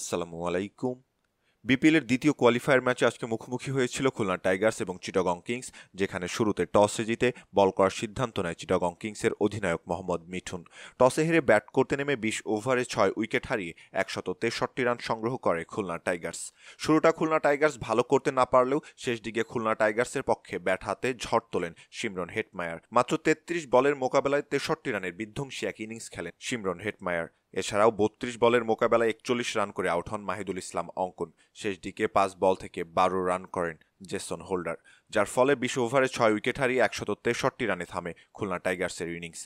আসসালামু আলাইকুম। বিপিএলের দ্বিতীয় কোয়ালিফায়ার ম্যাচে আজকে মুখোমুখি হয়েছিল খুলনা টাইগার্স এবং চিটাগং কিংস, যেখানে শুরুতে টসে জিতে বল করার সিদ্ধান্ত নেয় চিটাগং কিংসের অধিনায়ক মোহাম্মদ মিঠুন। টসে হেরে ব্যাট করতে নেমে ২০ ওভারে ৬ উইকেট হারিয়ে ১৬৩ রান সংগ্রহ করে খুলনা টাইগার্স। শুরুটা খুলনা টাইগার্স ভালো করতে না পারলেও শেষ দিকে খুলনা টাইগার্সের পক্ষে ব্যাট হাতে ঝড় তোলেন শিমরন হেটমায়ার। মাত্র ৩৩ বলের মোকাবেলায় ৬৩ রানের বিধ্বংসী এক ইনিংস খেলেন শিমরন হেটমায়ার। এছাড়াও ৩২ বলের মোকাবেলায় ৪১ রান করে আউট হন মাহিদুল ইসলাম অঙ্কন। শেষ দিকে ৫ বল থেকে ১২ রান করেন জেসন হোল্ডার, যার ফলে ২০ ওভারে ৬ উইকেট হারিয়ে ১৬৩ রানে থামে খুলনা টাইগার্সের ইনিংস।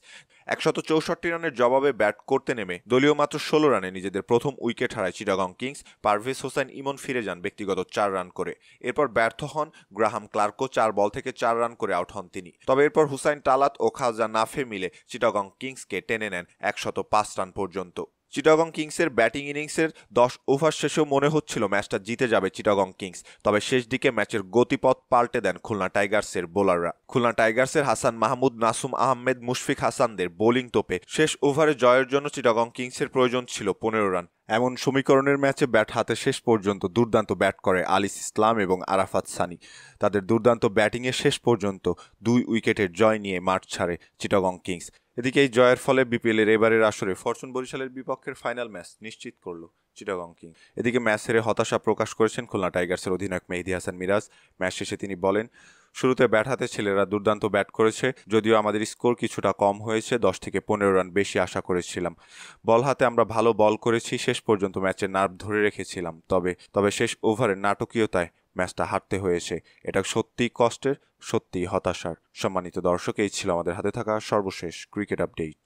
১৬৪ রানের জবাবে ব্যাট করতে নেমে দলীয় মাত্র ১৬ রানে নিজেদের প্রথম উইকেট হারায় চিটাগং কিংস। পারভেজ হোসেন ইমন ফিরে যান ব্যক্তিগত ৪ রান করে। এরপর ব্যর্থ হন গ্রাহাম ক্লার্কও, ৪ বল থেকে ৪ রান করে আউট হন তিনি। তবে এরপর হুসাইন টালাত ও খাজা নাফে মিলে চিটাগং কিংসকে টেনে নেন ১০৫ রান পর্যন্ত। চিটাগং কিংসের ব্যাটিং ইনিংসের ১০ ওভার শেষেও মনে হচ্ছিল ম্যাচটা জিতে যাবে চিটাগং কিংস, তবে শেষ দিকে ম্যাচের গতিপথ পাল্টে দেন খুলনা টাইগার্সের বোলাররা। খুলনা টাইগার্সের হাসান মাহমুদ, নাসুম আহমেদ, মুশফিক হাসানদের বোলিং তোপে শেষ ওভারে জয়ের জন্য চিটাগং কিংসের প্রয়োজন ছিল ১৫ রান। এমন সমীকরণের ম্যাচে ব্যাট হাতে শেষ পর্যন্ত দুর্দান্ত ব্যাট করে আলিস ইসলাম এবং আরাফাত সানি। তাদের দুর্দান্ত ব্যাটিংয়ে শেষ পর্যন্ত ২ উইকেটের জয় নিয়ে মাঠ ছাড়ে চিটাগং কিংস। এদিকে এই জয়ের ফলে বিপিএলের এবারের আসরে ফরচুন বরিশালের বিপক্ষের ফাইনাল ম্যাচ নিশ্চিত করল চিটাগং কিংস। এদিকে ম্যাচ হেরে হতাশা প্রকাশ করেছেন খুলনা টাইগার্সের অধিনায়ক মেহেদী হাসান মিরাজ। ম্যাচ শেষে তিনি বলেন, শুরুতে ব্যাট হাতে ছেলেরা দুর্দান্ত ব্যাট করেছে, যদিও আমাদের স্কোর কিছুটা কম হয়েছে, ১০ থেকে ১৫ রান বেশি আশা করেছিলাম। বল হাতে আমরা ভালো বল করেছি, শেষ পর্যন্ত ম্যাচের নার্ভ ধরে রেখেছিলাম, তবে শেষ ওভারের নাটকীয়তায় ম্যাচটা হারতে হয়েছে। এটা সত্যিই কষ্টের, সত্যিই হতাশার। সম্মানিত দর্শক, এই ছিল আমাদের হাতে থাকা সর্বশেষ ক্রিকেট আপডেট।